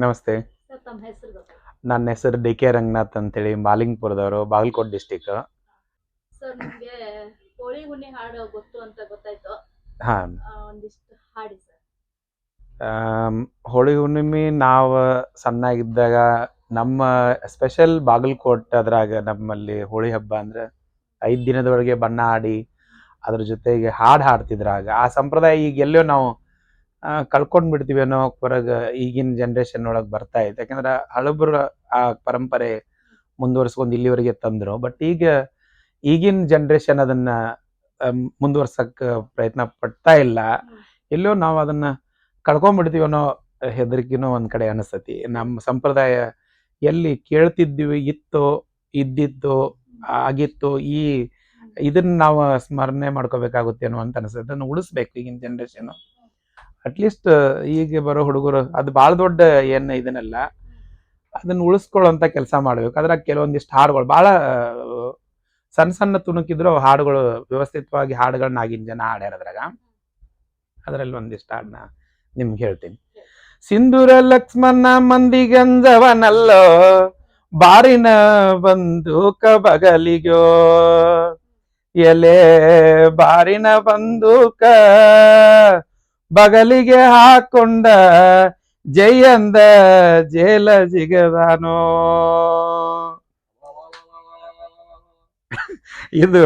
ನಮಸ್ತೆ. ಸರ್ ತಮ್ಮ ಹೆಸರು ಗೊತ್ತಾ? ನನ್ನ ಹೆಸರು ಡಿ.ಕೆ. ರಂಗನಾಥ್ ಅಂತೇಳಿ ಮಾಲಿಂಗಪುರದವರು, ಬಾಗಲಕೋಟೆ ಡಿಸ್ಟಿಕ್. ಸರ್ ನಿಮಗೆ ಹೋಳಿ ಹುಣ್ಣಿ ಹಾಡು ಗೊತ್ತು ಅಂತ ಗೊತ್ತಾಯ್ತು. ಹಾಂ. ಒಂದಿಷ್ಟು ಹಾಡಿ ಸರ್. ಹೋಳಿ ಹುಣ್ಣಿಮೆ ನಾವು ಸಣ್ಣಾಗಿದ್ದಾಗ ನಮ್ಮ ಸ್ಪೆಷಲ್ ಬಾಗಲಕೋಟೆ ಅದ್ರಾಗ ನಮ್ಮಲ್ಲಿ ಹೋಳಿ ಹಬ್ಬ ಅಂದ್ರೆ 5 ದಿನದೊಳಗೆ ಬಣ್ಣ ಆಡಿ ಅದ್ರ ಜೊತೆಗೆ ಹಾಡು ಹಾಡ್ತಿದ್ರಾಗ ಆ ಸಂಪ್ರದಾಯ ಈಗ ಎಲ್ಲೋ ನಾವು ಕಳ್ಕೊಂಡು ಬಿಡ್ತೀವಿ ಅನ್ನೋ ಹೊರಗೆ ಈಗಿನ ಜನ್ರೇಷನ್ ಒಳಗೆ ಬರ್ತಾ ಇದೆ. ಯಾಕಂದ್ರೆ ಹಳಬರು ಆ ಪರಂಪರೆ ಮುಂದುವರ್ಸ್ಕೊಂಡು ಇಲ್ಲಿವರೆಗೆ ತಂದ್ರು. ಬಟ್ ಈಗಿನ ಜನ್ರೇಷನ್ ಅದನ್ನ ಮುಂದುವರ್ಸಕ್ ಪ್ರಯತ್ನ ಪಡ್ತಾ ಇಲ್ಲ. ಎಲ್ಲೋ ನಾವು ಅದನ್ನ ಕಳ್ಕೊಂಡ್ಬಿಡ್ತೀವಿ ಅನ್ನೋ ಹೆದರಿಕೆನೂ ಒಂದ್ ಕಡೆ ಅನಿಸ್ತತಿ. ನಮ್ಮ ಸಂಪ್ರದಾಯ ಎಲ್ಲಿ ಕೇಳ್ತಿದ್ವಿ ಇತ್ತೋ ಇದ್ದಿತ್ತು ಆಗಿತ್ತು ಇದನ್ನ ನಾವು ಸ್ಮರಣೆ ಮಾಡ್ಕೋಬೇಕಾಗುತ್ತೆ ಅನ್ನುವಂತ ಅನಿಸ್ತದೆ. ಅದನ್ನು ಉಳಿಸ್ಬೇಕು ಈಗಿನ ಜನ್ರೇಷನ್. ಅಟ್ಲೀಸ್ಟ್ ಈಗ ಬರೋ ಹುಡುಗರು ಅದು ಭಾಳ ದೊಡ್ಡ ಏನು ಇದನ್ನಲ್ಲ, ಅದನ್ನ ಉಳಿಸ್ಕೊಳ್ಳೋಂಥ ಕೆಲಸ ಮಾಡ್ಬೇಕು. ಅದ್ರಾಗ ಕೆಲವೊಂದಿಷ್ಟು ಹಾಡುಗಳು ಭಾಳ ಸಣ್ಣ ಸಣ್ಣ ತುಣುಕಿದ್ರು ಹಾಡುಗಳು ವ್ಯವಸ್ಥಿತವಾಗಿ ಹಾಡುಗಳನ್ನ ಆಗಿನ ಜನ ಹಾಡ್ಯಾರ. ಅದರಲ್ಲಿ ಒಂದಿಷ್ಟು ಹಾಡನ್ನ ನಿಮ್ಗೆ ಹೇಳ್ತೀನಿ. ಸಿಂಧೂರ ಲಕ್ಷ್ಮಣ ಮಂದಿಗಂಜವನಲ್ಲೋ, ಬಾರಿನ ಬಂದೂಕ ಬಗಲಿಗೋ, ಎಲೆ ಬಾರಿನ ಬಂದೂಕ ಬಗಲಿಗೆ ಹಾಕೊಂಡ ಜಯಂದ ಜೇಲ ಜಿಗದಾನೋ. ಇದು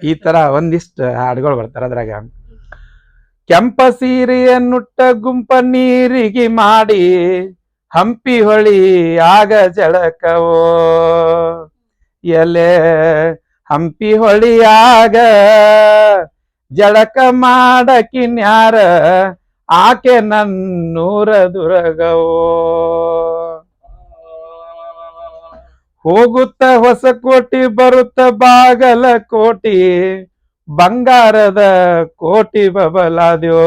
ಈ ತರ ಒಂದಿಷ್ಟು ಹಾಡುಗಳು ಬರ್ತಾರ. ಅದ್ರಾಗ ಕೆಂಪ ಸೀರೆಯನ್ನುಟ್ಟ ಗುಂಪ ನೀರಿಗೆ ಮಾಡಿ ಹಂಪಿ ಹೊಳಿ ಆಗ ಜಳಕವೋ, ಎಲೆ ಹಂಪಿ ಹೊಳಿಯಾಗ ಜಳಕ ಮಾಡಕಿನ್ಯಾರ ಆಕೆ ನನ್ನೂರ ದುರಗವೋ. ಹೋಗುತ್ತ ಹೊಸಕೋಟಿ ಬರುತ್ತ ಬಾಗಲಕೋಟಿ, ಬಂಗಾರದ ಕೋಟಿ ಬಬಲಾದ್ಯೋ,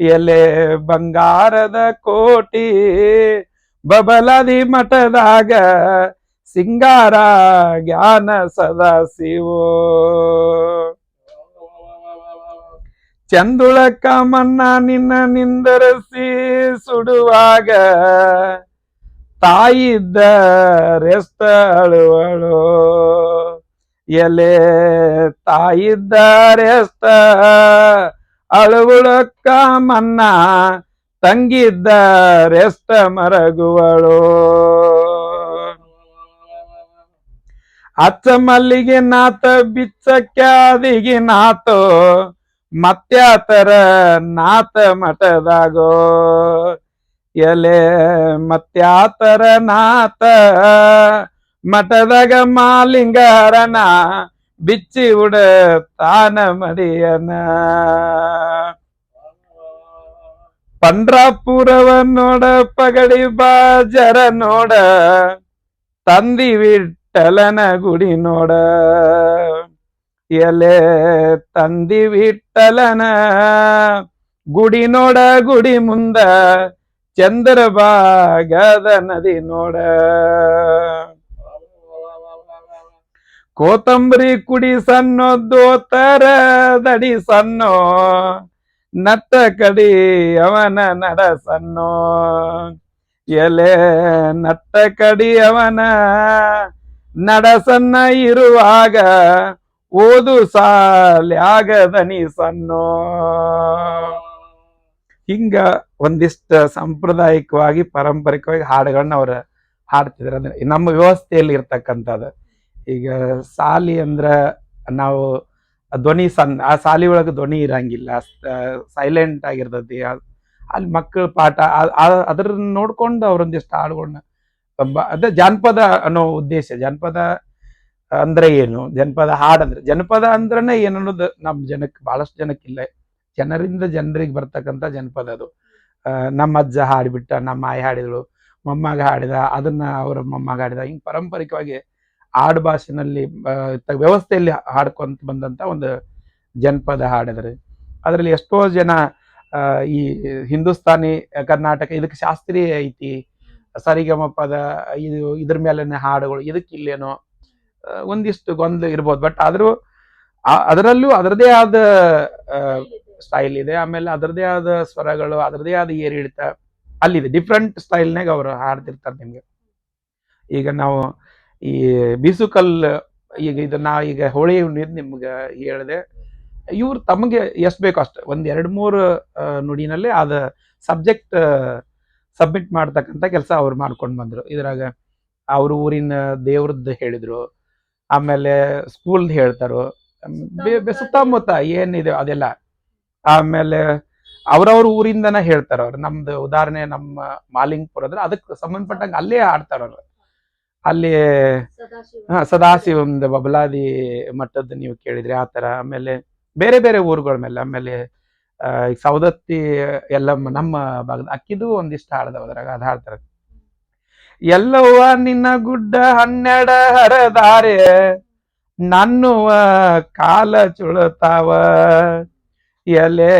ಎಲೆ ಬಂಗಾರದ ಕೋಟಿ ಬಬಲಾದಿ ಮಠದಾಗ ಸಿಂಗಾರ ಜ್ಞಾನ ಸದಾಶಿವೋ. ಚಂದುಳಕ ಮನ್ನ ನಿನ್ನ ನಿಂದರಸಿ ಸುಡುವಾಗ ತಾಯಿದ್ದ ರೆಸ್ತ ಅಳುವಳು, ಎಲೆ ತಾಯಿದ್ದ ರೆಸ್ತ ಅಳುವಳಕ್ಕ ಮನ್ನ ತಂಗಿದ್ದ ರೆಸ್ತ ಮರಗುವಳು. ಅಚ್ಚ ಮಲ್ಲಿಗೆ ನಾತ ಬಿಚ್ಚಕ್ಯಾದಿಗೆ ನಾತೋ, ಮತ್ಯಾತರ ನಾತ ಮಠದಾಗೋ, ಎಲೆ ಮತ್ಯಾತರ ನಾತ ಮಠದಾಗ ಮಾಲಿಂಗಾರನ ಬಿಚ್ಚಿ ಉಡ ತಾನ ಮಡಿಯನ. ಪಂಡ್ರಾಪುರವ ನೋಡ ಪಗಡಿ ಬಾಜರ ನೋಡ, ತಂದಿ ವಿಠಲನ ಗುಡಿ ನೋಡ, ಎಲೆ ತಂದಿ ವಿಠಲನ ಗುಡಿ ನೋಡ, ಗುಡಿ ಮುಂದ ಚಂದ್ರಭಾಗದ ನದಿ ನೋಡ. ಕೋತಂಬರಿ ಕುಡಿ ಸಣ್ಣೋ, ದೋತರ ದಡಿ ಸಣ್ಣೋ, ನಟ್ಟ ಕಡಿ ಅವನ ನಡ ಸಣ್ಣೋ, ಎಲೆ ನಟ್ಟ ಕಡಿ ಅವನ ನಡ ಸಣ್ಣ ಇರುವಾಗ ಓದು ಸಾಲ್ಯಾಗದನಿ ಸಣ್ಣೋ. ಹಿಂಗ ಒಂದಿಷ್ಟ ಸಾಂಪ್ರದಾಯಿಕವಾಗಿ ಪಾರಂಪರಿಕವಾಗಿ ಹಾಡುಗಳನ್ನ ಅವ್ರ ಹಾಡ್ತಿದ್ರು. ಅಂದ್ರೆ ನಮ್ಮ ವ್ಯವಸ್ಥೆಯಲ್ಲಿ ಇರ್ತಕ್ಕಂಥದ್ದು. ಈಗ ಸಾಲಿ ಅಂದ್ರ ನಾವು ಧ್ವನಿ ಆ ಸಾಲಿ ಒಳಗೆ ಧ್ವನಿ ಇರಂಗಿಲ್ಲ, ಸೈಲೆಂಟ್ ಆಗಿರ್ತತಿ. ಅಲ್ಲಿ ಮಕ್ಕಳ ಪಾಠ ಅದ್ರ ನೋಡ್ಕೊಂಡು ಅವ್ರೊಂದಿಷ್ಟು ಹಾಡುಗಳನ್ನ ಅದೇ ಜಾನಪದ ಅನ್ನೋ ಉದ್ದೇಶ. ಜಾನಪದ ಅಂದ್ರೆ ಏನು, ಜನಪದ ಹಾಡಂದ್ರೆ ಜನಪದ ಅಂದ್ರನೇ ಏನು ಅನ್ನೋದು ನಮ್ಮ ಜನಕ್ಕೆ ಬಹಳಷ್ಟು ಜನಕ್ಕಿಲ್ಲ. ಜನರಿಂದ ಜನರಿಗೆ ಬರ್ತಕ್ಕಂಥ ಜನಪದ ಅದು. ನಮ್ಮ ಅಜ್ಜ ಹಾಡಿಬಿಟ್ಟ, ನಮ್ಮ ಆಯಿ ಹಾಡಿದಳು, ಮೊಮ್ಮಗ ಹಾಡಿದ, ಅದನ್ನ ಅವರ ಮೊಮ್ಮಗ ಹಾಡಿದ, ಹಿಂಗೆ ಪಾರಂಪರಿಕವಾಗಿ ಆಡು ಭಾಷೆನಲ್ಲಿ ವ್ಯವಸ್ಥೆಯಲ್ಲಿ ಹಾಡ್ಕೊಂತ ಬಂದಂತ ಒಂದು ಜನಪದ ಹಾಡಿದ್ರೆ. ಅದರಲ್ಲಿ ಎಷ್ಟೋ ಜನ ಈ ಹಿಂದೂಸ್ತಾನಿ ಕರ್ನಾಟಕ ಇದಕ್ಕೆ ಶಾಸ್ತ್ರೀಯ ಐತಿ, ಸರಿಗಮಪದ ಇದ್ರ ಮೇಲೆನೆ ಹಾಡುಗಳು, ಇದಕ್ಕಿಲ್ಲೇನೋ ಒಂದಿಷ್ಟು ಗೊಂದಲ ಇರ್ಬೋದು. ಬಟ್ ಆದ್ರೂ ಅದರಲ್ಲೂ ಅದರದೇ ಆದ ಸ್ಟೈಲ್ ಇದೆ. ಆಮೇಲೆ ಅದರದೇ ಆದ ಸ್ವರಗಳು, ಅದರದೇ ಆದ ಏರಿಳಿತ, ಅಲ್ಲಿದೆ ಡಿಫ್ರೆಂಟ್ ಸ್ಟೈಲ್ನಾಗ ಅವ್ರು ಹಾಡ್ತಿರ್ತಾರೆ ನಿಮ್ಗೆ. ಈಗ ನಾವು ಈ ಬೀಸುಕಲ್ ಈಗ ಇದನ್ನ ಈಗ ಹೋಳಿ ಹುಣ್ಣಿದ್ ನಿಮ್ಗೆ ಹೇಳಿದೆ, ಇವ್ರು ತಮಗೆ ಎಷ್ಟು ಬೇಕೋ ಅಷ್ಟು ಒಂದ್ 2-3 ನುಡಿನಲ್ಲಿ ಅದ ಸಬ್ಜೆಕ್ಟ್ ಸಬ್ಮಿಟ್ ಮಾಡ್ತಕ್ಕಂಥ ಕೆಲಸ ಅವ್ರು ಮಾಡ್ಕೊಂಡು ಬಂದ್ರು. ಇದ್ರಾಗ ಅವ್ರ ಊರಿನ ದೇವ್ರದ್ದು ಹೇಳಿದ್ರು, ಆಮೇಲೆ ಸ್ಕೂಲ್ದು ಹೇಳ್ತಾರೋ, ಸುತ್ತಮುತ್ತ ಏನಿದೆ ಅದೆಲ್ಲ, ಆಮೇಲೆ ಅವ್ರವ್ರ ಊರಿಂದನ ಹೇಳ್ತಾರ ಅವ್ರು. ನಮ್ದು ಉದಾಹರಣೆ ನಮ್ಮ ಮಾಲಿಂಗ್ಪುರ ಅಂದ್ರೆ ಅದಕ್ಕೆ ಸಂಬಂಧಪಟ್ಟಂಗೆ ಅಲ್ಲೇ ಆಡ್ತಾರ ಅವ್ರು. ಅಲ್ಲಿ ಸದಾಶಿವಂದ ಬಬಲಾದಿ ಮಠದ್ದು ನೀವು ಕೇಳಿದ್ರಿ ಆ ತರ. ಆಮೇಲೆ ಬೇರೆ ಬೇರೆ ಊರುಗಳ ಮೇಲೆ, ಆಮೇಲೆ ಈಗ ಸೌದತ್ತಿ ಎಲ್ಲ ನಮ್ಮ ಭಾಗದ ಅಕ್ಕಿದು ಒಂದಿಷ್ಟು ಹಾಡ್ದವ ಅದ್ರಾಗ, ಅದ್ ಹಾಡ್ತಾರ. ಎಲ್ಲವ್ವ ನಿನ್ನ ಗುಡ್ಡ 12 ಹರದಾರೆ, ನನ್ನುವ ಕಾಲ ಚುಳತಾವ, ಎಲೆ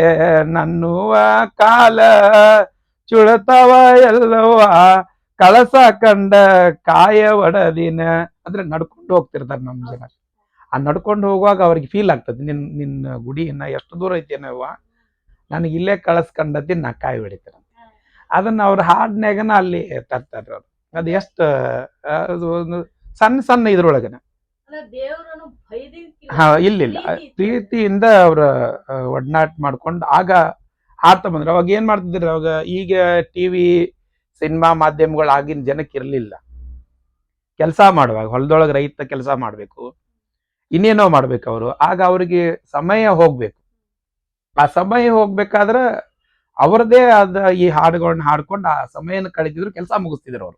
ನನ್ನುವ ಕಾಲ ಚುಳತಾವ, ಎಲ್ಲವ್ವ ಕಳಸ ಕಂಡ ಕಾಯ ಒಡದಿನ. ಅಂದ್ರೆ ನಡ್ಕೊಂಡು ಹೋಗ್ತಿರ್ತಾರೆ ನಮ್ ಜನ. ಆ ನಡ್ಕೊಂಡು ಹೋಗುವಾಗ ಅವ್ರಿಗೆ ಫೀಲ್ ಆಗ್ತದೆ, ನಿನ್ನ ಗುಡಿ ಇನ್ನ ಎಷ್ಟು ದೂರ ಐತೇನವ್ವ, ನನಗೆ ಇಲ್ಲೇ ಕಳಸ್ಕೊಂಡತಿ, ನಾ ಕಾಯಿ ಹೊಡಿತಾರೆ. ಅದನ್ನ ಅವ್ರ ಹಾಡ್ನ್ಯಾಗನ ಅಲ್ಲಿ ತರ್ತಾರ ಅವ್ರು. ಅದು ಎಷ್ಟು ಅದು ಒಂದು ಸಣ್ಣ ಇದ್ರೊಳಗನ ಇಲ್ಲ ಪ್ರೀತಿಯಿಂದ ಅವ್ರ ಒಡನಾಟ ಮಾಡ್ಕೊಂಡು ಆಗ ಹಾಡ್ತಾ ಬಂದ್ರು. ಅವಾಗ ಏನ್ ಮಾಡ್ತಿದ್ರು, ಅವಾಗ ಈಗ ಟಿವಿ ಸಿನಿಮಾ ಮಾಧ್ಯಮಗಳು ಆಗಿನ ಜನಕ್ಕೆ ಇರ್ಲಿಲ್ಲ. ಕೆಲಸ ಮಾಡುವಾಗ ಹೊಲದೊಳಗೆ ರೈತ ಕೆಲಸ ಮಾಡ್ಬೇಕು, ಇನ್ನೇನೋ ಮಾಡ್ಬೇಕು ಅವರು. ಆಗ ಅವ್ರಿಗೆ ಸಮಯ ಹೋಗ್ಬೇಕು. ಆ ಸಮಯ ಹೋಗ್ಬೇಕಾದ್ರೆ ಅವ್ರದೇ ಆದ ಈ ಹಾಡುಗಳನ್ನ ಹಾಡ್ಕೊಂಡು ಆ ಸಮಯನ ಕಳೀತಿದ್ರು, ಕೆಲಸ ಮುಗಿಸ್ತಿದ್ರು ಅವರು.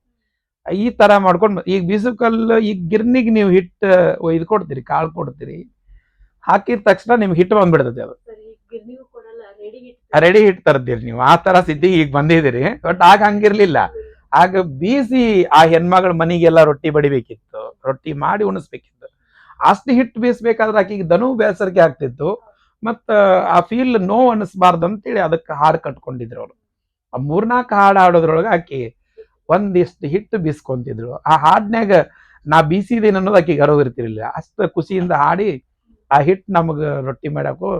ಈ ತರ ಮಾಡ್ಕೊಂಡು ಈಗ ಬೀಸುಕಲ್ಲು ಈಗ ಗಿರ್ನಿಗೆ ನೀವು ಹಿಟ್ಟು ಇದು ಕೊಡ್ತೀರಿ, ಕಾಳು ಕೊಡ್ತೀರಿ, ಹಾಕಿದ ತಕ್ಷಣ ನಿಮ್ಗೆ ಹಿಟ್ಟು ಬಂದ್ಬಿಡ್ತದೆ. ಅದು ರೆಡಿ ಹಿಟ್ಟು ತರ್ತೀರಿ ನೀವು. ಆ ತರ ಸ್ಥಿತಿಗೆ ಈಗ ಬಂದಿದ್ದೀರಿ. ಬಟ್ ಆಗ ಹಂಗಿರ್ಲಿಲ್ಲ. ಆಗ ಬೀಸಿ ಆ ಹೆಣ್ಮಗಳ ಮನೆಗೆಲ್ಲ ರೊಟ್ಟಿ ಬಡಿಬೇಕಿತ್ತು, ರೊಟ್ಟಿ ಮಾಡಿ ಉಣಿಸ್ಬೇಕಿತ್ತು. ಅಷ್ಟು ಹಿಟ್ಟು ಬೀಸ್ಬೇಕಾದ್ರೆ ಆಕಿಗೆ ದನು ಬೇಸರಿಕೆ ಆಗ್ತಿತ್ತು. ಮತ್ತ ಆ ಫೀಲ್ ನೋವು ಅನಿಸ್ಬಾರ್ದು ಅಂತೇಳಿ ಅದಕ್ಕೆ ಹಾಡು ಕಟ್ಕೊಂಡಿದ್ರು ಅವರು. ಆ 3-4 ಹಾಡು ಹಾಡೋದ್ರೊಳಗೆ ಆಕಿ ಒಂದಿಷ್ಟು ಹಿಟ್ಟು ಬೀಸ್ಕೊಂತಿದ್ರು. ಆ ಹಾಡ್ನ್ಯಾಗ ನಾ ಬೀಸಿದೇನೆ ಅನ್ನೋದು ಆಕಿಗೆ ಅರಿವು ಇರ್ತಿರ್ಲಿಲ್ಲ. ಅಷ್ಟು ಖುಷಿಯಿಂದ ಹಾಡಿ ಆ ಹಿಟ್ಟು ನಮಗ ರೊಟ್ಟಿ ಮಾಡಕ್ಕೂ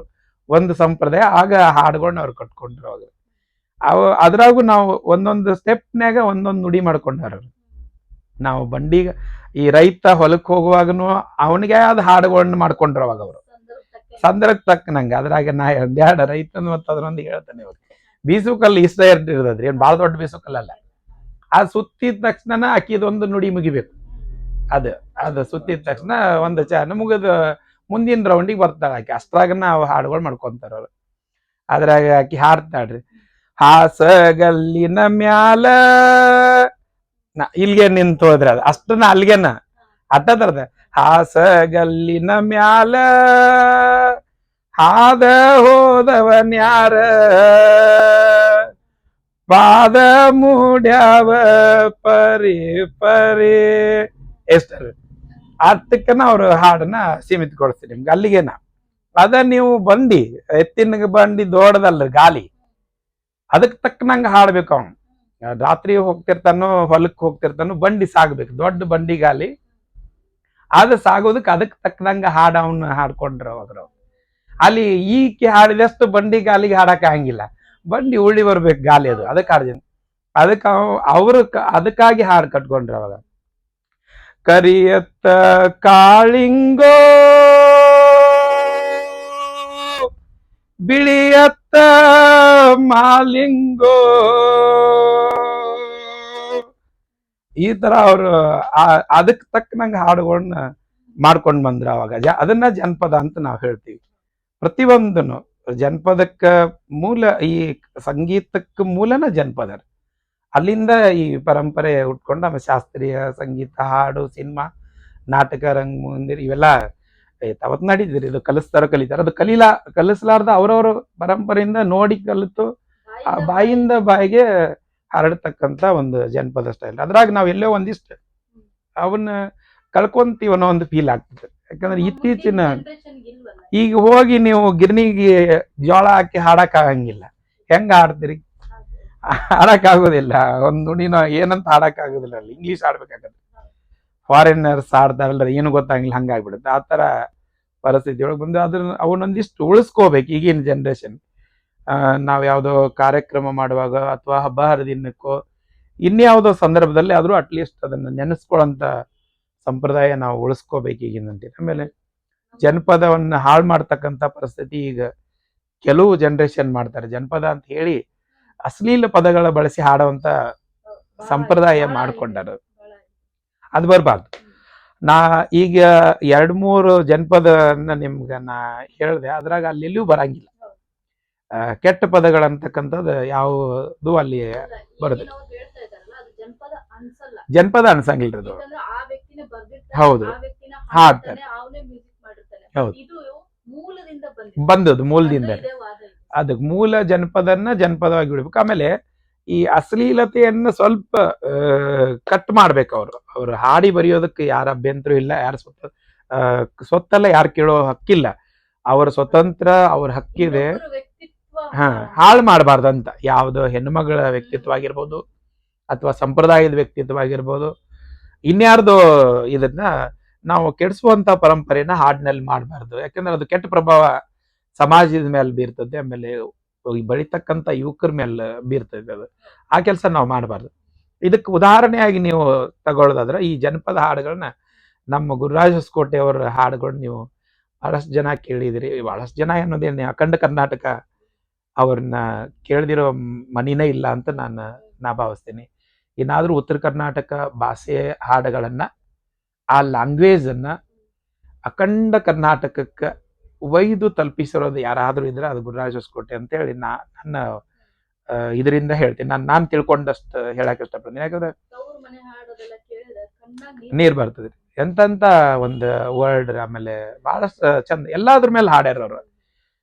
ಒಂದು ಸಂಪ್ರದಾಯ. ಆಗ ಹಾಡುಗಳನ್ನ ಅವ್ರು ಕಟ್ಕೊಂಡ್ರು. ಅವಾಗ ಅದ್ರಾಗೂ ನಾವು ಒಂದೊಂದು ಸ್ಟೆಪ್ನ್ಯಾಗ ಒಂದೊಂದು ನುಡಿ ಮಾಡ್ಕೊಂಡಾರ. ನಾವು ಬಂಡಿಗ ಈ ರೈತ ಹೊಲಕ್ಕೆ ಹೋಗುವಾಗನು ಅವನಿಗೆ ಆದ ಹಾಡುಗಳನ್ನ ಮಾಡ್ಕೊಂಡ್ರು ಅವಾಗ ಅವರು, ಸಂದರ್ಭಕ್ಕೆ ತಕ್ಕನಂಗೆ. ಅದ್ರಾಗ ನಾ 2 ರೈತನ ಮತ್ತು ಅದ್ರೊಂದಿಗೆ ಹೇಳ್ತಾನೆ ಇವಾಗ ಬೀಸುಕಲ್ಲು ಇಷ್ಟ ಇರ್ತದ್ರಿ, ಏನ್ ಬಾಳ ದೊಡ್ಡ ಬೀಸುಕಲ್ಲ. ಆ ಸುತ್ತಿದ ತಕ್ಷಣ ಅಕ್ಕಿದೊಂದು ನುಡಿ ಮುಗಿಬೇಕು. ಅದು ಸುತ್ತಿದ ತಕ್ಷಣ ಒಂದು ಚಾನ ಮುಗಿದ ಮುಂದಿನ ರೌಂಡಿಗೆ ಬರ್ತಾಳೆ ಆಕಿ. ಅಷ್ಟ್ರಾಗನ ಅವು ಹಾಡುಗಳು ಮಾಡ್ಕೊಂತಾರ ಅವ್ರು. ಅದ್ರಾಗ ಆಕಿ ಹಾಡ್ತಾಳ್ರಿ, ಹಾಸಗಲ್ಲಿನ ಮ್ಯಾಲ ಇಲ್ಗೆ ನಿಂತು ಹೋದ್ರೆ ಅದು ಅಷ್ಟನ್ನ ಅಲ್ಗೆನ ಅಟ್ಟದರದ. ಹಾಸಗಲ್ಲಿನ ಮ್ಯಾಲ ಹಾದ ಹೋದವನ್ಯಾರ, ಪಾದ ಮೂಡ್ಯಾವ ಪರಿ ಪರಿ. ಎಷ್ಟ ಅಷ್ಟಕ್ಕನ ಅವ್ರು ಹಾಡನ್ನ ಸೀಮಿತಗೊಳಿಸ್ತೀರಿ ನಿಮ್ಗೆ ಅಲ್ಲಿಗೆನ. ಅದ ನೀವು ಬಂಡಿ ಎತ್ತಿನ ಬಂಡಿ ದೊಡ್ಡದಲ್ರಿ ಗಾಲಿ, ಅದಕ್ಕೆ ತಕ್ಕನಂಗ ಹಾಡ್ಬೇಕು. ಅವನು ರಾತ್ರಿ ಹೋಗ್ತಿರ್ತಾನೋ ಹೊಲಕ್ಕೆ ಹೋಗ್ತಿರ್ತಾನೋ ಬಂಡಿ ಸಾಗ್ಬೇಕು, ದೊಡ್ಡ ಬಂಡಿ ಗಾಲಿ ಅದು ಸಾಗೋದಕ್ಕೆ ಅದಕ್ಕೆ ತಕ್ಕನಂಗ ಹಾಡ ಅವನ್ನ ಹಾಡ್ಕೊಂಡ್ರ ಅವಾಗ. ಅಲ್ಲಿ ಈಕೆ ಹಾಡಿದಷ್ಟು ಬಂಡಿ ಗಾಲಿಗೆ ಹಾಡಕ್ ಆಗಂಗಿಲ್ಲ, ಬಂಡಿ ಉಳ್ಳಿ ಬರ್ಬೇಕು ಗಾಲಿ. ಅದು ಅದಕ್ಕೆ ಹಾಡ್ತೀನಿ. ಅದಕ್ಕೆ ಅವರು ಅದಕ್ಕಾಗಿ ಹಾಡು ಕಟ್ಕೊಂಡ್ರ ಅವಾಗ. ಕರಿಯತ್ತ ಕಾಳಿಂಗೋ ಬಿಳಿಯತ್ತ ಮಾಲಿಂಗೋ, ಈ ತರ ಅವರು ಅದಕ್ಕೆ ತಕ್ಕನಂಗ ಹಾಡುಗಳನ್ನ ಮಾಡ್ಕೊಂಡ್ ಬಂದ್ರ ಅವಾಗ. ಅದನ್ನ ಜನಪದ ಅಂತ ನಾವು ಹೇಳ್ತೀವಿ. ಪ್ರತಿಯೊಂದನು ಜನಪದಕ್ಕ ಮೂಲ, ಈ ಸಂಗೀತಕ್ಕೆ ಮೂಲನ ಜನಪದ. ಅಲ್ಲಿಂದ ಈ ಪರಂಪರೆ ಉಟ್ಕೊಂಡು ಆಮೇಲೆ ಶಾಸ್ತ್ರೀಯ ಸಂಗೀತ, ಹಾಡು, ಸಿನಿಮಾ, ನಾಟಕ, ರಂಗಮಂದಿರ ಇವೆಲ್ಲ ಅವತ್ ನಡೀತಿರಿ. ಇದು ಕಲಿತಾರ. ಅದು ಕಲಿಸಲಾರ್ದ ಅವ್ರವ್ರ ಪರಂಪರೆಯಿಂದ ನೋಡಿ ಕಲಿತು ಬಾಯಿಂದ ಬಾಯಿಗೆ ಹರಡ್ತಕ್ಕಂತ ಒಂದು ಜನಪದ ಸ್ಟೈಲ್. ಅದ್ರಾಗ ನಾವ್ ಎಲ್ಲೋ ಒಂದಿಷ್ಟು ಅವನ್ನ ಕಳ್ಕೊಂತೀವ ಅನ್ನೋ ಒಂದು ಫೀಲ್ ಆಗ್ತದೆ. ಯಾಕಂದ್ರೆ ಇತ್ತೀಚಿನ ಈಗ ಹೋಗಿ ನೀವು ಗಿರ್ನಿಗೆ ಜೋಳ ಹಾಕಿ ಹಾಡಕ್ ಆಗಂಗಿಲ್ಲ. ಹೆಂಗ ಹಾಡ್ತೀರಿ? ಹಾಡಕ್ ಆಗೋದಿಲ್ಲ. ಒಂದ್ ನುಡಿನ ಏನಂತ ಹಾಡಕ್ ಆಗೋದಿಲ್ಲ. ಅಲ್ಲಿ ಇಂಗ್ಲೀಷ್ ಆಡ್ಬೇಕಾಗತ್ತೆ. ಫಾರಿನರ್ಸ್ ಆಡ್ತಾರಲ್ಲ, ಏನು ಗೊತ್ತಾಗಿಲ್ಲ, ಹಂಗಾಗ್ಬಿಡುತ್ತೆ. ಆ ತರ ಪರಿಸ್ಥಿತಿ ಒಳಗೆ ಬಂದು ಅದನ್ನ ಅವನೊಂದಿಷ್ಟು ಉಳಿಸ್ಕೋಬೇಕು ಈಗಿನ ಜನರೇಷನ್. ನಾವು ಯಾವುದೋ ಕಾರ್ಯಕ್ರಮ ಮಾಡುವಾಗ ಅಥವಾ ಹಬ್ಬ ಹರಿದಿನಕ್ಕೋ ಇನ್ಯಾವುದೋ ಸಂದರ್ಭದಲ್ಲಿ ಆದರೂ ಅಟ್ಲೀಸ್ಟ್ ಅದನ್ನು ನೆನೆಸ್ಕೊಳ್ಳೋಂಥ ಸಂಪ್ರದಾಯ ನಾವು ಉಳಿಸ್ಕೋಬೇಕು ಈಗಿನಂತೆ. ಆಮೇಲೆ ಜನಪದವನ್ನು ಹಾಳು ಮಾಡ್ತಕ್ಕಂಥ ಪರಿಸ್ಥಿತಿ ಈಗ ಕೆಲವು ಜನರೇಷನ್ ಮಾಡ್ತಾರೆ. ಜನಪದ ಅಂತ ಹೇಳಿ ಅಶ್ಲೀಲ ಪದಗಳ ಬಳಸಿ ಹಾಡುವಂತ ಸಂಪ್ರದಾಯ ಮಾಡ್ಕೊಂಡಾರ. ಅದು ಬರಬಾರ್ದು. ನಾ ಈಗ 2-3 ಜನಪದನ್ನ ನಿಮ್ಗೆ ನಾ ಹೇಳಿದೆ, ಅದ್ರಾಗ ಅಲ್ಲೆಲ್ಲೂ ಬರಂಗಿಲ್ಲ. ಕೆಟ್ಟ ಪದಗಳಂತಕ್ಕಂಥದ್ದು ಯಾವುದು ಅಲ್ಲಿ ಬರೋದಿಲ್ಲ. ಜನಪದ ಅನ್ಸಂಗಿಲ್ಲ ಅದು. ಹೌದು, ಹಾಡ್ತಾರೆ. ಹೌದು, ಬಂದದ್ದು ಮೂಲದಿಂದ. ಅದಕ್ಕೆ ಮೂಲ ಜನಪದವಾಗಿ ಬಿಡ್ಬೇಕು. ಆಮೇಲೆ ಈ ಅಶ್ಲೀಲತೆಯನ್ನ ಸ್ವಲ್ಪ ಕಟ್ ಮಾಡ್ಬೇಕು. ಅವ್ರು ಹಾಡಿ ಬರೆಯೋದಕ್ಕೆ ಯಾರ ಅಭ್ಯಂತರ ಇಲ್ಲ. ಯಾರ ಸ್ವತ್ತಲ್ಲ ಯಾರು ಕೇಳೋ ಹಕ್ಕಿಲ್ಲ. ಅವರ ಸ್ವತಂತ್ರ, ಅವ್ರ ಹಕ್ಕಿದೆ. ಹಾಳು ಮಾಡಬಾರ್ದಂತ. ಯಾವ್ದು ಹೆಣ್ಮಗಳ ವ್ಯಕ್ತಿತ್ವ ಆಗಿರ್ಬೋದು ಅಥವಾ ಸಂಪ್ರದಾಯದ ವ್ಯಕ್ತಿತ್ವ ಆಗಿರ್ಬೋದು, ಇನ್ಯಾರ್ದು ಇದನ್ನ ನಾವು ಕೆಡಿಸುವಂತ ಪರಂಪರೆನ ಹಾಡಿನಲ್ಲಿ ಮಾಡಬಾರ್ದು. ಯಾಕಂದ್ರೆ ಅದು ಕೆಟ್ಟ ಪ್ರಭಾವ ಸಮಾಜದ ಮೇಲೆ ಬೀರ್ತದೆ. ಆಮೇಲೆ ಬೆಳಿತಕ್ಕಂಥ ಯುವಕರ ಮೇಲೆ ಬೀರ್ತದೆ. ಅದು ಆ ಕೆಲಸ ನಾವು ಮಾಡಬಾರ್ದು. ಇದಕ್ಕೆ ಉದಾಹರಣೆಯಾಗಿ ನೀವು ತಗೊಳ್ಳೋದಾದ್ರೆ ಈ ಜನಪದ ಹಾಡುಗಳನ್ನ ನಮ್ಮ ಗುರುರಾಜ ಹೊಸಕೋಟೆ ಅವರ ಹಾಡುಗಳನ್ನ ನೀವು ಬಹಳಷ್ಟು ಜನ ಕೇಳಿದಿರಿ. ಬಹಳಷ್ಟು ಜನ ಅನ್ನೋದೇನು ಅಖಂಡ ಕರ್ನಾಟಕ ಅವ್ರನ್ನ ಕೇಳ್ದಿರೋ ಮನಿನೇ ಇಲ್ಲ ಅಂತ ನಾ ಭಾವಿಸ್ತೀನಿ. ಏನಾದ್ರೂ ಉತ್ತರ ಕರ್ನಾಟಕ ಭಾಷೆ ಹಾಡುಗಳನ್ನ, ಆ ಲ್ಯಾಂಗ್ವೇಜ್ ಅನ್ನ ಅಖಂಡ ಕರ್ನಾಟಕಕ್ಕೆ ಒಯ್ದು ತಲುಪಿಸಿರೋದು ಯಾರಾದ್ರೂ ಇದ್ರೆ ಅದು ಗುರುರಾಜ ಹೊಸಕೋಟೆ ಅಂತ ಹೇಳಿ ನನ್ನ ಇದರಿಂದ ಹೇಳ್ತೀನಿ. ನಾನು ತಿಳ್ಕೊಂಡಷ್ಟು ಹೇಳಕ್ ಇಷ್ಟಪಡ್ತೀನಿ. ಯಾಕಂದ್ರೆ ನೀರ್ ಬರ್ತದೆ. ಎಂತಂತ ಒಂದು ವರ್ಡ್. ಆಮೇಲೆ ಬಹಳಷ್ಟು ಚಂದ ಎಲ್ಲಾದ್ರ ಮೇಲೆ ಹಾಡ್ಯಾರ ಅವ್ರು.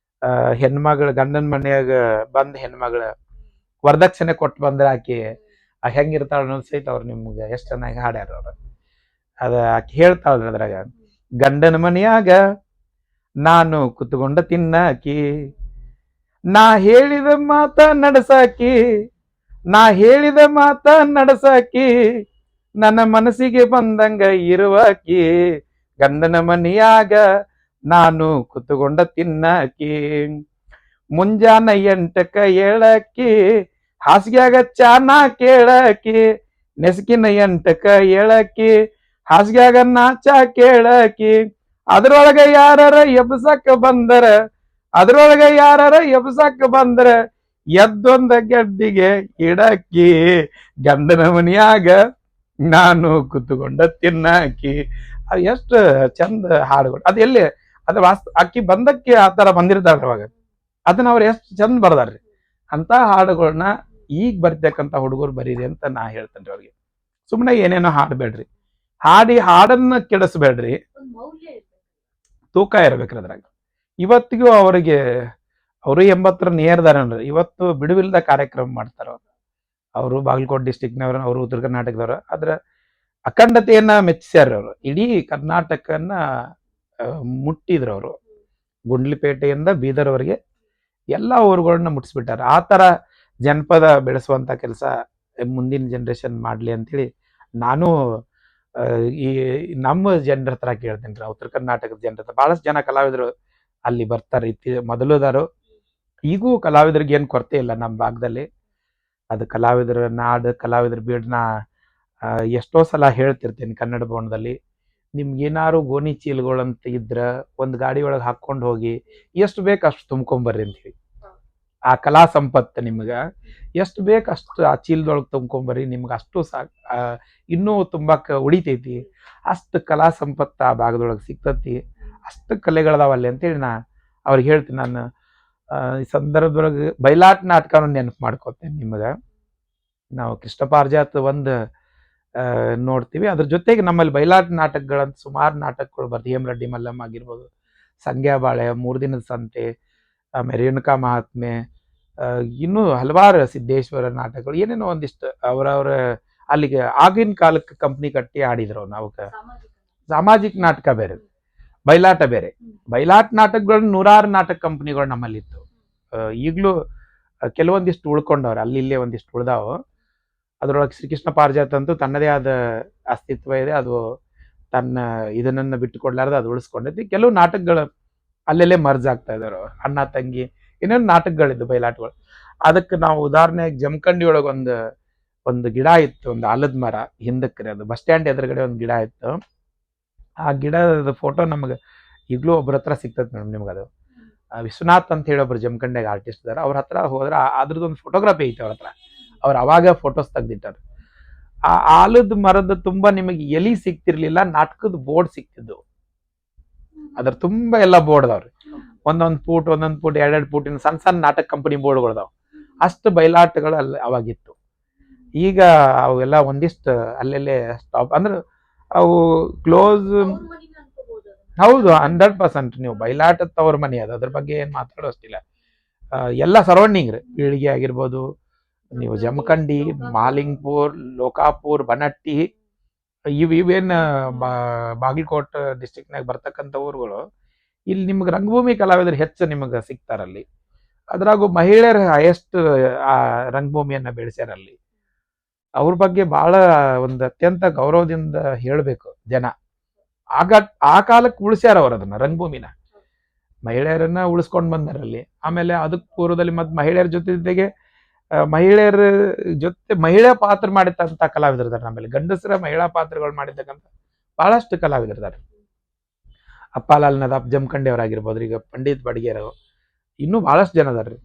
ಹೆಣ್ಮಗಳು ಗಂಡನ ಮನೆಯಾಗ ಬಂದ್ ಹೆಣ್ಮಗಳ ವರದಕ್ಷಿಣೆ ಕೊಟ್ಟು ಬಂದ್ರೆ ಆಕಿ ಹೆಂಗಿರ್ತಾಳ ಅನ್ನೋದು ಸಹಿತ ಅವ್ರು ನಿಮ್ಗೆ ಎಷ್ಟು ಚೆನ್ನಾಗಿ ಹಾಡ್ಯಾರ ಅವ್ರು. ಆಕಿ ಹೇಳ್ತಾಳ್ರಿ ಅದ್ರಾಗ, ಗಂಡನ ಮನೆಯಾಗ ನಾನು ಕುತ್ಕೊಂಡ ತಿನ್ನಾಕಿ, ನಾ ಹೇಳಿದ ಮಾತ ನಡೆಸಾಕಿ, ನಾ ಹೇಳಿದ ಮಾತ ನಡೆಸಾಕಿ, ನನ್ನ ಮನಸ್ಸಿಗೆ ಬಂದಂಗ ಇರುವಾಕಿ, ಗಂಡನ ಮನೆಯಾಗ ನಾನು ಕುತ್ಕೊಂಡ ತಿನ್ನಾಕಿ, ಮುಂಜಾನ 8ಕ್ಕ ಏಳಕ್ಕಿ, ಹಾಸಿಗ್ಯಾಗ ಚಾನ ಕೇಳಕಿ, ನೆಸ್ಕಿನ 8ಕ್ಕ ಏಳಕ್ಕಿ, ಹಾಸಿಗ್ಯಾಗ ನಾಚ ಕೇಳಕಿ, ಅದ್ರೊಳಗ ಯಾರ ಎಬ್ಸಕ್ಕ ಬಂದರ, ಅದ್ರೊಳಗ ಯಾರ ಎಬ್ಸಕ್ಕ ಬಂದರ ಎದ್ದೊಂದ ಗಡ್ಡಿಗೆ ಇಡಕ್ಕಿ, ಗಂಡನ ಮನೆಯಾಗ ನಾನು ಕುತ್ಕೊಂಡ ತಿನ್ನಾಕಿ. ಎಷ್ಟು ಚಂದ ಹಾಡುಗಳು. ಅದು ಎಲ್ಲಿ ಅದ ಅಕ್ಕಿ ಬಂದಕ್ಕೆ ಆ ತರ ಬಂದಿರ್ತಾಳ್ರಿ ಅವಾಗ. ಅದನ್ನ ಅವ್ರು ಎಷ್ಟು ಚಂದ ಬರ್ದಾರ್ರಿ. ಅಂತ ಹಾಡುಗಳನ್ನ ಈಗ ಬರ್ತಕ್ಕಂಥ ಹುಡುಗರು ಬರೀರಿ ಅಂತ ನಾ ಹೇಳ್ತೇನೆ ಅವ್ರಿಗೆ. ಸುಮ್ಮನೆ ಏನೇನೋ ಹಾಡ್ಬೇಡ್ರಿ. ಹಾಡನ್ನ ಕೆಡಿಸ್ಬೇಡ್ರಿ. ತೂಕ ಇರ್ಬೇಕ್ರಿ ಅದ್ರಾಗ. ಇವತ್ತಿಗೂ ಅವರಿಗೆ ಅವರು 80ರ ನೇರ್ದಾರನ್ರಿ. ಇವತ್ತು ಬಿಡುವಿಲ್ಲದ ಕಾರ್ಯಕ್ರಮ ಮಾಡ್ತಾರ ಅವರು. ಬಾಗಲಕೋಟೆ ಡಿಸ್ಟಿಕ್ನವ್ರು, ಅವರು ಉತ್ತರ ಕರ್ನಾಟಕದವ್ರು. ಆದ್ರ ಅಖಂಡತೆಯನ್ನ ಮೆಚ್ಚಿಸ್ಯಾರ ಅವರು. ಇಡೀ ಕರ್ನಾಟಕನ ಮುಟ್ಟಿದ್ರು ಅವರು. ಗುಂಡ್ಲಿಪೇಟೆಯಿಂದ ಬೀದರ್ವರೆಗೆ ಎಲ್ಲ ಊರುಗಳನ್ನ ಮುಟ್ಟಿಸ್ಬಿಟ್ಟಾರ. ಆ ತರ ಜನಪದ ಬೆಳೆಸುವಂತ ಕೆಲಸ ಮುಂದಿನ ಜನರೇಷನ್ ಮಾಡ್ಲಿ ಅಂತೇಳಿ ನಾನು ಈ ನಮ್ಮ ಜನರ ಹತ್ರ ಕೇಳ್ತೇನೆ ರೀ. ಉತ್ತರ ಕರ್ನಾಟಕದ ಜನರ ಹತ್ರ ಬಹಳಷ್ಟು ಜನ ಕಲಾವಿದರು ಅಲ್ಲಿ ಬರ್ತಾರೆ. ಮೊದಲುದಾರು ಈಗೂ ಕಲಾವಿದರಿಗೆ ಏನು ಕೊರತೆ ಇಲ್ಲ ನಮ್ಮ ಭಾಗದಲ್ಲಿ. ಅದು ಕಲಾವಿದರ ನಾಡು, ಕಲಾವಿದರ ಬೀಡ್ನ ಎಷ್ಟೋ ಸಲ ಹೇಳ್ತಿರ್ತೇನೆ ಕನ್ನಡ ಭವನದಲ್ಲಿ. ನಿಮ್ಗೇನಾರು ಗೋಣಿ ಚೀಲಗಳಂತ ಇದ್ರ ಒಂದು ಗಾಡಿ ಒಳಗೆ ಹಾಕೊಂಡು ಹೋಗಿ ಎಷ್ಟು ಬೇಕು ಅಷ್ಟು ತುಂಬ್ಕೊಂಬರ್ರಿ ಅಂತ ಹೇಳಿ. ಆ ಕಲಾ ಸಂಪತ್ತು ನಿಮ್ಗ ಎಷ್ಟು ಬೇಕು ಅಷ್ಟು ಆ ಚೀಲದೊಳಗೆ ತುಂಬ್ಕೊಂಬರ್ರಿ, ನಿಮ್ಗೆ ಅಷ್ಟು ಇನ್ನೂ ತುಂಬಾಕ ಉಳಿತೈತಿ. ಅಷ್ಟು ಕಲಾ ಸಂಪತ್ತು ಆ ಭಾಗದೊಳಗೆ ಸಿಗ್ತತಿ. ಅಷ್ಟು ಕಲೆಗಳದಾವಲ್ಲಿ ಅಂತೇಳಿ ಅವ್ರಿಗೆ ಹೇಳ್ತೀನಿ. ನಾನು ಈ ಸಂದರ್ಭದೊಳಗೆ ಬಯಲಾಟ ನಾಟಕನ ನೆನಪು ಮಾಡ್ಕೋತೇನೆ ನಿಮ್ಗೆ. ನಾವು ಕೃಷ್ಣ ಪಾರಿಜಾತ ಒಂದು ನೋಡ್ತೀವಿ. ಅದ್ರ ಜೊತೆಗೆ ನಮ್ಮಲ್ಲಿ ಬಯಲಾಟ ನಾಟಕಗಳಂತ ಸುಮಾರು ನಾಟಕಗಳು ಬರ್ತೀವಿ. ಹೇಮರೆಡ್ಡಿ ಮಲ್ಲಮ್ಮ ಆಗಿರ್ಬೋದು, ಸಂಗ್ಯಾಬಾಳೆ, 3 ದಿನದ ಸಂತೆ, ಆಮೇಲೆ ರೇಣುಕಾ ಮಹಾತ್ಮೆ, ಇನ್ನೂ ಹಲವಾರು ಸಿದ್ದೇಶ್ವರ ನಾಟಕಗಳು, ಏನೇನೋ ಒಂದಿಷ್ಟು ಅವರವ್ರ ಅಲ್ಲಿಗೆ ಆಗಿನ ಕಾಲಕ್ಕೆ ಕಂಪ್ನಿ ಕಟ್ಟಿ ಆಡಿದ್ರು. ನಾವು ಸಾಮಾಜಿಕ ನಾಟಕ ಬೇರೆ, ಬಯಲಾಟ ಬೇರೆ. ಬಯಲಾಟ ನಾಟಕಗಳು 100 ನಾಟಕ ಕಂಪ್ನಿಗಳು ನಮ್ಮಲ್ಲಿ ಇತ್ತು. ಈಗಲೂ ಕೆಲವೊಂದಿಷ್ಟು ಉಳ್ಕೊಂಡವ್ರೆ, ಅಲ್ಲಿ ಇಲ್ಲೇ ಒಂದಿಷ್ಟು ಉಳ್ದಾವ. ಅದ್ರೊಳಗೆ ಶ್ರೀಕೃಷ್ಣ ಪಾರಿಜಾತ ಅಂತೂ ತನ್ನದೇ ಆದ ಅಸ್ತಿತ್ವ ಇದೆ. ಅದು ತನ್ನ ಇದನ್ನ ಬಿಟ್ಟುಕೊಡ್ಲಾರ್ದು ಅದು ಉಳಿಸ್ಕೊಂಡೈತಿ. ಕೆಲವು ನಾಟಕಗಳು ಅಲ್ಲೆಲ್ಲೇ ಮರ್ಜ್ ಆಗ್ತಾ ಇದಾರೆ. ಅಣ್ಣ ತಂಗಿ ಇನ್ನೊಂದು ನಾಟಕಗಳಿದ್ದು ಬಯಲಾಟಗಳು. ಅದಕ್ಕೆ ನಾವು ಉದಾಹರಣೆಗೆ ಜಮಖಂಡಿ ಒಳಗೆ ಒಂದು ಗಿಡ ಇತ್ತು, ಒಂದು ಆಲದ ಮರ ಹಿಂದಕ್ಕೆ, ಅದು ಬಸ್ ಸ್ಟ್ಯಾಂಡ್ ಎದುರುಗಡೆ ಒಂದು ಗಿಡ ಇತ್ತು. ಆ ಗಿಡದ ಫೋಟೋ ನಮಗೆ ಈಗಲೂ ಒಬ್ಬರ ಹತ್ರ ಸಿಗ್ತದೆ ಮೇಡಮ್. ನಿಮ್ಗೆ ಅದು ವಿಶ್ವನಾಥ್ ಅಂತ ಹೇಳಿ ಒಬ್ರು ಜಮಖಂಡಿಯಾಗ ಆರ್ಟಿಸ್ಟ್ ಇದಾರೆ. ಅವ್ರ ಹತ್ರ ಹೋದ್ರೆ ಅದ್ರದ್ದೊಂದು ಫೋಟೋಗ್ರಫಿ ಐತೆ ಅವ್ರ ಹತ್ರ. ಅವ್ರು ಅವಾಗ ಫೋಟೋಸ್ ತೆಗ್ದಿಟ್ಟಾರೆ. ಆ ಆಲದ ಮರದ ತುಂಬಾ ನಿಮಗೆ ಎಲಿ ಸಿಗ್ತಿರ್ಲಿಲ್ಲ, ನಾಟಕದ ಬೋರ್ಡ್ ಸಿಗ್ತಿದ್ದು. ಅದ್ರ ತುಂಬಾ ಎಲ್ಲ ಬೋರ್ಡ್ ಅದಾವ್ರಿ. ಒಂದೊಂದು ಫೂಟ್ 2 ಫೂಟಿನ ಸಣ್ಣ ಸಣ್ಣ ನಾಟಕ ಕಂಪನಿ ಬೋರ್ಡ್ಗಳದಾವ. ಅಷ್ಟು ಬಯಲಾಟಗಳು ಅಲ್ಲಿ ಅವಾಗಿತ್ತು. ಈಗ ಅವೆಲ್ಲ ಒಂದಿಷ್ಟು ಅಲ್ಲೆಲ್ಲೇ ಸ್ಟಾಪ್, ಅಂದ್ರೆ ಅವು ಕ್ಲೋಸ್. ಹೌದು, 100% ನೀವು ಬಯಲಾಟದ ತವ್ರ ಮನೆ ಅದು, ಅದ್ರ ಬಗ್ಗೆ ಏನ್ ಮಾತಾಡೋಷ್ಟಿಲ್ಲ. ಎಲ್ಲ ಸರೌಂಡಿಂಗ್ ರೀ, ಪೀಳಿಗೆ ಆಗಿರ್ಬೋದು, ನೀವು ಜಮಖಂಡಿ, ಮಾಲಿಂಗ್ಪುರ್, ಲೋಕಾಪುರ್, ಬನಟ್ಟಿ, ಇವೇನ್ ಬಾಗಲಕೋಟ್ ಡಿಸ್ಟ್ರಿಕ್ಟ್ನಾಗ ಬರ್ತಕ್ಕಂಥ ಊರುಗಳು. ಇಲ್ಲಿ ನಿಮ್ಗೆ ರಂಗಭೂಮಿ ಕಲಾವಿದರು ಹೆಚ್ಚು ನಿಮಗೆ ಸಿಗ್ತಾರಲ್ಲಿ. ಅದ್ರಾಗೂ ಮಹಿಳೆಯರು ಹೈಯೆಸ್ಟ್ ಆ ರಂಗಭೂಮಿಯನ್ನ ಬೆಳೆಸ್ಯಾರಲ್ಲಿ. ಅವ್ರ ಬಗ್ಗೆ ಬಹಳ ಒಂದು ಅತ್ಯಂತ ಗೌರವದಿಂದ ಹೇಳಬೇಕು ಜನ. ಆಗ ಆ ಕಾಲಕ್ಕೆ ಉಳಿಸ್ಯಾರ ಅವ್ರ ಅದನ್ನ, ರಂಗಭೂಮಿನ, ಮಹಿಳೆಯರನ್ನ ಉಳಿಸ್ಕೊಂಡ್ ಬಂದಾರಲ್ಲಿ. ಆಮೇಲೆ ಅದಕ್ಕೆ ಪೂರ್ವದಲ್ಲಿ ಮತ್ತೆ ಮಹಿಳೆಯರ ಜೊತೆಗೆ ಮಹಿಳೆಯರ ಜೊತೆ ಮಹಿಳಾ ಪಾತ್ರ ಮಾಡಿದಂತ ಕಲಾವಿದರಿದ್ದಾರೆ. ಆಮೇಲೆ ಗಂಡಸರ ಮಹಿಳಾ ಪಾತ್ರಗಳು ಮಾಡಿರ್ತಕ್ಕಂಥ ಬಹಳಷ್ಟು ಕಲಾವಿದರಿದ್ದಾರೆ. ಅಪ್ಪಾಲಾಲ್ ನದಾಫ್ ಜಮಖಂಡಿ ಅವರಾಗಿರ್ಬೋದು, ಈಗ ಪಂಡಿತ್ ಬಡ್ಗೇರ್, ಇನ್ನೂ ಬಹಳಷ್ಟು ಜನ ಅದಾರ್ರಿ.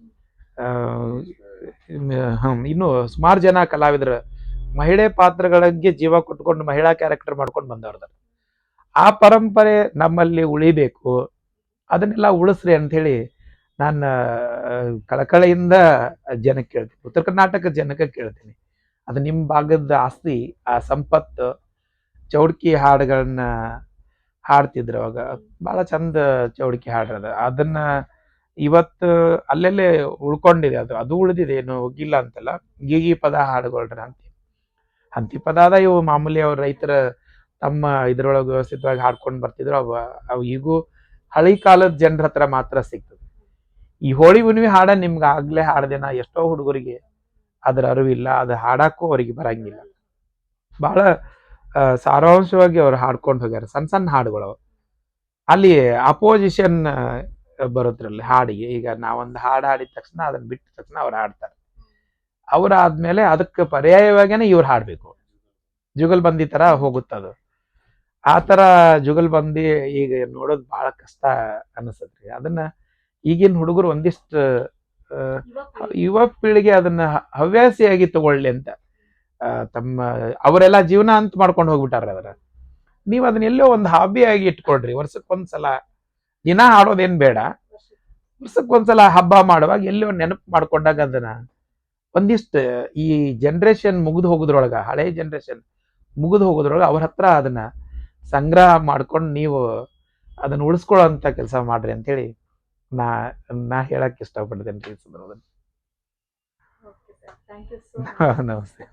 ಇನ್ನು ಸುಮಾರು ಜನ ಕಲಾವಿದರು ಮಹಿಳೆ ಪಾತ್ರಗಳಿಗೆ ಜೀವ ಕೊಟ್ಕೊಂಡು ಮಹಿಳಾ ಕ್ಯಾರೆಕ್ಟರ್ ಮಾಡ್ಕೊಂಡು ಬಂದವ್ರದಾರ. ಆ ಪರಂಪರೆ ನಮ್ಮಲ್ಲಿ ಉಳಿಬೇಕು, ಅದನ್ನೆಲ್ಲ ಉಳಿಸ್ರಿ ಅಂತ ಹೇಳಿ ನಾನು ಕಳಕಳಿಯಿಂದ ಜನಕ್ಕೆ ಕೇಳ್ತೀನಿ, ಉತ್ತರ ಕರ್ನಾಟಕ ಜನಕ್ಕೆ ಕೇಳ್ತೀನಿ. ಅದು ನಿಮ್ಮ ಭಾಗದ ಆಸ್ತಿ, ಆ ಸಂಪತ್ತು. ಚೌಡ್ಕಿ ಹಾಡುಗಳನ್ನ ಹಾಡ್ತಿದ್ರು ಅವಾಗ, ಬಹಳ ಚಂದ ಚೌಡ್ಕಿ ಹಾಡ್ರದ. ಅದನ್ನ ಇವತ್ತು ಅಲ್ಲೆಲ್ಲೇ ಉಳ್ಕೊಂಡಿದೆ, ಅದು ಉಳಿದಿದೆ, ಏನು ಹೋಗಿಲ್ಲ ಅಂತಲ್ಲ. ಗೀಗಿ ಪದ ಹಾಡುಗಳ್ರ ಹಂತಿ ಪದ ಅದ. ಇವು ಮಾಮೂಲಿ ಅವ್ರ ರೈತರ ತಮ್ಮ ಇದ್ರೊಳಗೆ ವ್ಯವಸ್ಥಿತವಾಗಿ ಹಾಡ್ಕೊಂಡು ಬರ್ತಿದ್ರು. ಅವು ಈಗೂ ಹಳಿ ಕಾಲದ ಜನರ ಹತ್ರ ಮಾತ್ರ ಸಿಗ್ತದೆ. ಈ ಹೋಳಿ ಹುಣ್ಣಿಮೆ ಹಾಡ ನಿಮ್ಗೆ ಆಗ್ಲೇ ಹಾಡ್ದೇನ ಎಷ್ಟೋ ಹುಡುಗರಿಗೆ ಅದ್ರ ಅರಿವಿಲ್ಲ, ಅದು ಹಾಡಕ್ಕೂ ಅವ್ರಿಗೆ ಬರಂಗಿಲ್ಲ. ಬಹಳ ಸಾರಾಂಶವಾಗಿ ಅವ್ರು ಹಾಡ್ಕೊಂಡು ಹೋಗ್ಯಾರ, ಸಣ್ಣ ಸಣ್ಣ ಹಾಡುಗಳು. ಅಲ್ಲಿ ಅಪೋಸಿಷನ್ ಬರೋದ್ರಲ್ಲಿ ಹಾಡಿಗೆ. ಈಗ ನಾವೊಂದು ಹಾಡು ಹಾಡಿದ ತಕ್ಷಣ ಅದನ್ನ ಬಿಟ್ಟ ತಕ್ಷಣ ಅವ್ರು ಹಾಡ್ತಾರೆ. ಅವ್ರಾದ್ಮೇಲೆ ಅದಕ್ಕೆ ಪರ್ಯಾಯವಾಗೇನೆ ಇವ್ರು ಹಾಡ್ಬೇಕು. ಜುಗಲ್ಬಂದಿ ತರ ಹೋಗುತ್ತದು. ಆ ತರ ಜುಗಲ್ಬಂದಿ ಈಗ ನೋಡೋದು ಬಹಳ ಕಷ್ಟ ಅನಿಸ್ತದ್ರಿ. ಅದನ್ನ ಈಗಿನ ಹುಡುಗರು ಒಂದಿಷ್ಟು ಯುವ ಪೀಳಿಗೆ ಅದನ್ನ ಹವ್ಯಾಸಿಯಾಗಿ ತಗೊಳ್ಳಿ ಅಂತ ತಮ್ಮ ಅವರೆಲ್ಲ ಜೀವನ ಅಂತ ಮಾಡ್ಕೊಂಡು ಹೋಗ್ಬಿಟ್ಟಾರ ಅದರ. ನೀವು ಅದನ್ನ ಎಲ್ಲೋ ಒಂದು ಹಾಬಿ ಆಗಿ ಇಟ್ಕೊಳ್ರಿ. ವರ್ಷಕ್ಕೊಂದ್ಸಲ, ದಿನ ಹಾಡೋದೇನ್ ಬೇಡ, ವರ್ಷಕ್ಕೊಂದ್ಸಲ ಹಬ್ಬ ಮಾಡುವಾಗ ಎಲ್ಲೋ ನೆನಪು ಮಾಡ್ಕೊಂಡಾಗ ಅದನ್ನ ಒಂದಿಷ್ಟು ಈ ಜನರೇಷನ್ ಮುಗಿದು ಹೋಗೋದ್ರೊಳಗ, ಹಳೆ ಜನರೇಷನ್ ಮುಗಿದು ಹೋಗೋದ್ರೊಳಗ ಅವ್ರ ಹತ್ರ ಅದನ್ನ ಸಂಗ್ರಹ ಮಾಡ್ಕೊಂಡು ನೀವು ಅದನ್ನ ಉಳಿಸ್ಕೊಳ್ಳೋಂಥ ಕೆಲಸ ಮಾಡ್ರಿ ಅಂತೇಳಿ ನಾ ಹೇಳಕ್ ಇಷ್ಟಪಡ್ತೇನೆ. Okay sir, thank you so much. ನಮಸ್ತೆ.